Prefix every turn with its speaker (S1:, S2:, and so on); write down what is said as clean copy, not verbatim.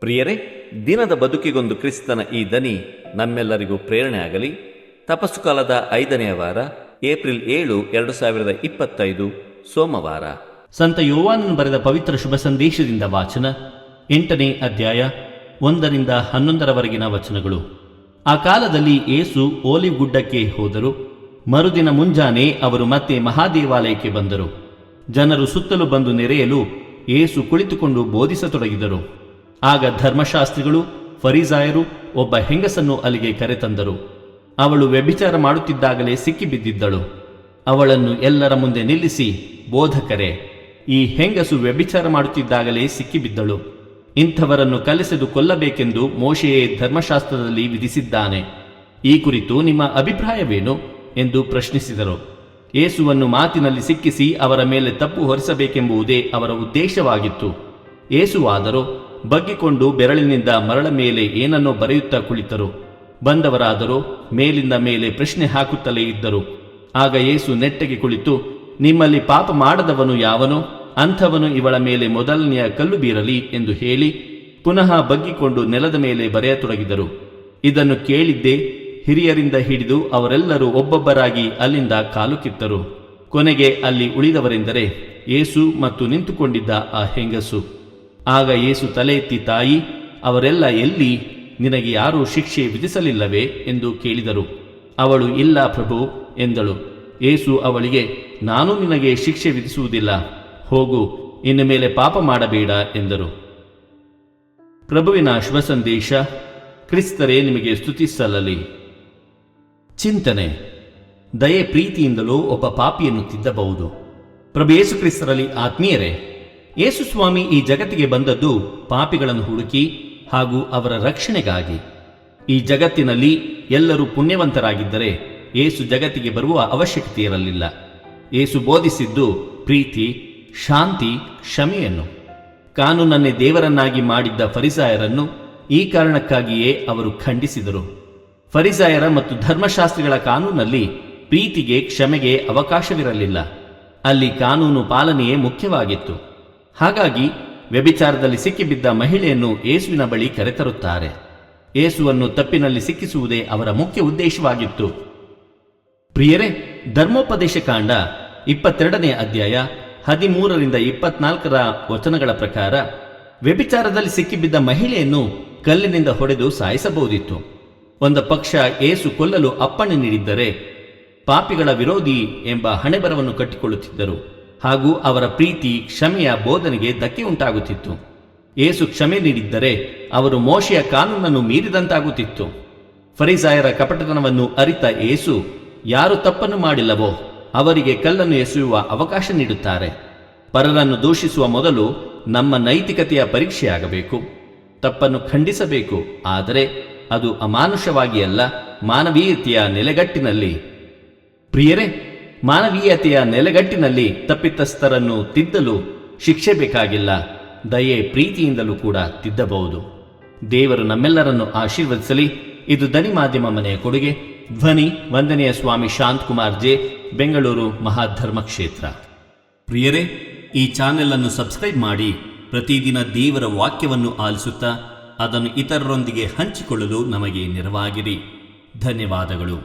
S1: ಪ್ರಿಯರೇ, ದಿನದ ಬದುಕಿಗೊಂದು ಕ್ರಿಸ್ತನ ಈ ದನಿ ನಮ್ಮೆಲ್ಲರಿಗೂ ಪ್ರೇರಣೆ ಆಗಲಿ. ತಪಸ್ಸು ಕಾಲದ 5ನೇ ವಾರ, ಏಪ್ರಿಲ್ 7, 2025 ಸೋಮವಾರ.
S2: ಸಂತ ಯೋವಾನನು ಬರೆದ ಪವಿತ್ರ ಶುಭ ಸಂದೇಶದಿಂದ ವಾಚನ. 8ನೇ ಅಧ್ಯಾಯ 1ರಿಂದ 11ರವರೆಗಿನ ವಚನಗಳು. ಆ ಕಾಲದಲ್ಲಿ ಯೇಸು ಓಲಿವ್ ಗುಡ್ಡಕ್ಕೆ ಹೋದರು. ಮರುದಿನ ಮುಂಜಾನೆ ಅವರು ಮತ್ತೆ ಮಹಾದೇವಾಲಯಕ್ಕೆ ಬಂದರು. ಜನರು ಸುತ್ತಲೂ ಬಂದು ನೆರೆಯಲು ಯೇಸು ಕುಳಿತುಕೊಂಡು ಬೋಧಿಸತೊಡಗಿದರು. ಆಗ ಧರ್ಮಶಾಸ್ತ್ರಿಗಳು, ಫರಿಸಾಯರು ಒಬ್ಬ ಹೆಂಗಸನ್ನು ಅಲ್ಲಿಗೆ ಕರೆತಂದರು. ಅವಳು ವ್ಯಭಿಚಾರ ಮಾಡುತ್ತಿದ್ದಾಗಲೇ ಸಿಕ್ಕಿಬಿದ್ದಿದ್ದಳು. ಅವಳನ್ನು ಎಲ್ಲರ ಮುಂದೆ ನಿಲ್ಲಿಸಿ, ಬೋಧಕರೇ, ಈ ಹೆಂಗಸು ವ್ಯಭಿಚಾರ ಮಾಡುತ್ತಿದ್ದಾಗಲೇ ಸಿಕ್ಕಿಬಿದ್ದಳು. ಇಂಥವರನ್ನು ಕಲ್ಲೆಸೆದು ಕೊಲ್ಲಬೇಕೆಂದು ಮೋಶೆಯೇ ಧರ್ಮಶಾಸ್ತ್ರದಲ್ಲಿ ವಿಧಿಸಿದ್ದಾನೆ. ಈ ಕುರಿತು ನಿಮ್ಮ ಅಭಿಪ್ರಾಯವೇನು ಎಂದು ಪ್ರಶ್ನಿಸಿದರು. ಯೇಸುವನ್ನು ಮಾತಿನಲ್ಲಿ ಸಿಕ್ಕಿಸಿ ಅವರ ಮೇಲೆ ತಪ್ಪು ಹೊರಿಸಬೇಕೆಂಬುದೇ ಅವರ ಉದ್ದೇಶವಾಗಿತ್ತು. ಯೇಸುವಾದರೋ ಬಗ್ಗಿಕೊಂಡು ಬೆರಳಿನಿಂದ ಮರಳ ಮೇಲೆ ಏನನ್ನೋ ಬರೆಯುತ್ತಾ ಕುಳಿತರು. ಬಂದವರಾದರೋ ಮೇಲಿಂದ ಮೇಲೆ ಪ್ರಶ್ನೆ ಹಾಕುತ್ತಲೇ ಇದ್ದರು. ಆಗ ಯೇಸು ನೆಟ್ಟಗೆ ಕುಳಿತು, ನಿಮ್ಮಲ್ಲಿ ಪಾಪ ಮಾಡದವನು ಯಾವನೋ ಅಂಥವನು ಇವಳ ಮೇಲೆ ಮೊದಲನೆಯ ಕಲ್ಲು ಬೀರಲಿ ಎಂದು ಹೇಳಿ ಪುನಃ ಬಗ್ಗಿಕೊಂಡು ನೆಲದ ಮೇಲೆ ಬರೆಯತೊಡಗಿದರು. ಇದನ್ನು ಕೇಳಿದ್ದೇ ಹಿರಿಯರಿಂದ ಹಿಡಿದು ಅವರೆಲ್ಲರೂ ಒಬ್ಬೊಬ್ಬರಾಗಿ ಅಲ್ಲಿಂದ ಕಾಲು ಕಿತ್ತರು. ಕೊನೆಗೆ ಅಲ್ಲಿ ಉಳಿದವರೆಂದರೆ ಯೇಸು ಮತ್ತು ನಿಂತುಕೊಂಡಿದ್ದ ಆ ಹೆಂಗಸು. ಆಗ ಯೇಸು ತಲೆ ಎತ್ತಿ, ತಾಯಿ, ಅವರೆಲ್ಲ ಎಲ್ಲಿ? ನಿನಗೆ ಯಾರೂ ಶಿಕ್ಷೆ ವಿಧಿಸಲಿಲ್ಲವೇ ಎಂದು ಕೇಳಿದರು. ಅವಳು, ಇಲ್ಲ ಪ್ರಭು ಎಂದಳು. ಯೇಸು ಅವಳಿಗೆ, ನಾನು ನಿನಗೆ ಶಿಕ್ಷೆ ವಿಧಿಸುವುದಿಲ್ಲ, ಹೋಗು, ಇನ್ನು ಮೇಲೆ ಪಾಪ ಮಾಡಬೇಡ ಎಂದರು. ಪ್ರಭುವಿನ ಶುಭ ಸಂದೇಶ. ಕ್ರಿಸ್ತರೇ ನಿಮಗೆ ಸ್ತುತಿಸಲ್ಲಲಿ. ಚಿಂತನೆ. ದಯೆ ಪ್ರೀತಿಯಿಂದಲೂ ಒಬ್ಬ ಪಾಪಿಯನ್ನು ತಿದ್ದಬಹುದು. ಪ್ರಭು ಯೇಸು ಕ್ರಿಸ್ತರಲ್ಲಿ ಆತ್ಮೀಯರೇ, ಯೇಸು ಸ್ವಾಮಿ ಈ ಜಗತ್ತಿಗೆ ಬಂದದ್ದು ಪಾಪಿಗಳನ್ನು ಹುಡುಕಿ ಹಾಗೂ ಅವರ ರಕ್ಷಣೆಗಾಗಿ. ಈ ಜಗತ್ತಿನಲ್ಲಿ ಎಲ್ಲರೂ ಪುಣ್ಯವಂತರಾಗಿದ್ದರೆ ಯೇಸು ಜಗತ್ತಿಗೆ ಬರುವ ಅವಶ್ಯಕತೆ ಇರಲಿಲ್ಲ. ಯೇಸು ಬೋಧಿಸಿದ್ದು ಪ್ರೀತಿ, ಶಾಂತಿ, ಕ್ಷಮೆಯನ್ನು. ಕಾನೂನನ್ನೇ ದೇವರನ್ನಾಗಿ ಮಾಡಿದ್ದ ಫರಿಸಾಯರನ್ನು ಈ ಕಾರಣಕ್ಕಾಗಿಯೇ ಅವರು ಖಂಡಿಸಿದರು. ಫರಿಸಾಯರ ಮತ್ತು ಧರ್ಮಶಾಸ್ತ್ರಿಗಳ ಕಾನೂನಲ್ಲಿ ಪ್ರೀತಿಗೆ, ಕ್ಷಮೆಗೆ ಅವಕಾಶವಿರಲಿಲ್ಲ. ಅಲ್ಲಿ ಕಾನೂನು ಪಾಲನೆಯೇ ಮುಖ್ಯವಾಗಿತ್ತು. ಹಾಗಾಗಿ ವ್ಯಭಿಚಾರದಲ್ಲಿ ಸಿಕ್ಕಿಬಿದ್ದ ಮಹಿಳೆಯನ್ನು ಯೇಸುವಿನ ಬಳಿ ಕರೆತರುತ್ತಾರೆ. ಯೇಸುವನ್ನು ತಪ್ಪಿನಲ್ಲಿ ಸಿಕ್ಕಿಸುವುದೇ ಅವರ ಮುಖ್ಯ ಉದ್ದೇಶವಾಗಿತ್ತು. ಪ್ರಿಯರೇ, ಧರ್ಮೋಪದೇಶ ಕಾಂಡ 22ನೇ ಅಧ್ಯಾಯ 13ರಿಂದ 24ರ ವಚನಗಳ ಪ್ರಕಾರ ವ್ಯಭಿಚಾರದಲ್ಲಿ ಸಿಕ್ಕಿಬಿದ್ದ ಮಹಿಳೆಯನ್ನು ಕಲ್ಲಿನಿಂದ ಹೊಡೆದು ಸಾಯಿಸಬಹುದಿತ್ತು. ಒಂದು ಪಕ್ಷ ಯೇಸು ಕೊಲ್ಲಲು ಅಪ್ಪಣೆ ನೀಡಿದ್ದರೆ ಪಾಪಿಗಳ ವಿರೋಧಿ ಎಂಬ ಹಣೆಬರವನ್ನು ಕಟ್ಟಿಕೊಳ್ಳುತ್ತಿದ್ದರು ಹಾಗೂ ಅವರ ಪ್ರೀತಿ, ಕ್ಷಮೆಯ ಬೋಧನೆಗೆ ಧಕ್ಕೆ ಉಂಟಾಗುತ್ತಿತ್ತು. ಯೇಸು ಕ್ಷಮೆ ನೀಡಿದ್ದರೆ ಅವರು ಮೋಶೆಯ ಕಾನೂನನ್ನು ಮೀರಿದಂತಾಗುತ್ತಿತ್ತು. ಫರಿಸಾಯರ ಕಪಟತನವನ್ನು ಅರಿತ ಯೇಸು ಯಾರು ತಪ್ಪನ್ನು ಮಾಡಿಲ್ಲವೋ ಅವರಿಗೆ ಕಲ್ಲನ್ನು ಎಸೆಯುವ ಅವಕಾಶ ನೀಡುತ್ತಾರೆ. ಪರರನ್ನು ದೂಷಿಸುವ ಮೊದಲು ನಮ್ಮ ನೈತಿಕತೆಯ ಪರೀಕ್ಷೆಯಾಗಬೇಕು. ತಪ್ಪನ್ನು ಖಂಡಿಸಬೇಕು, ಆದರೆ ಅದು ಅಮಾನುಷವಾಗಿ ಅಲ್ಲ, ಮಾನವೀಯತೆಯ ನೆಲೆಗಟ್ಟಿನಲ್ಲಿ. ಪ್ರಿಯರೇ, ಮಾನವೀಯತೆಯ ನೆಲೆಗಟ್ಟಿನಲ್ಲಿ ತಪ್ಪಿತಸ್ಥರನ್ನು ತಿದ್ದಲು ಶಿಕ್ಷೆ ಬೇಕಾಗಿಲ್ಲ, ದಯೆ ಪ್ರೀತಿಯಿಂದಲೂ ಕೂಡ ತಿದ್ದಬಹುದು. ದೇವರು ನಮ್ಮೆಲ್ಲರನ್ನು ಆಶೀರ್ವದಿಸಲಿ. ಇದು ದನಿ ಮಾಧ್ಯಮ ಮನೆಯ ಕೊಡುಗೆ. ಧ್ವನಿ ವಂದನೆಯ ಸ್ವಾಮಿ ಶಾಂತಕುಮಾರ್ ಜೆ, ಬೆಂಗಳೂರು ಮಹಾಧರ್ಮ ಕ್ಷೇತ್ರ. ಪ್ರಿಯರೇ, ಈ ಚಾನೆಲ್ ಅನ್ನು ಸಬ್ಸ್ಕ್ರೈಬ್ ಮಾಡಿ ಪ್ರತಿದಿನ ದೇವರ ವಾಕ್ಯವನ್ನು ಆಲಿಸುತ್ತಾ ಅದನ್ನು ಇತರರೊಂದಿಗೆ ಹಂಚಿಕೊಳ್ಳಲು ನಮಗೆ ನೆರವಾಗಿರಿ. ಧನ್ಯವಾದಗಳು.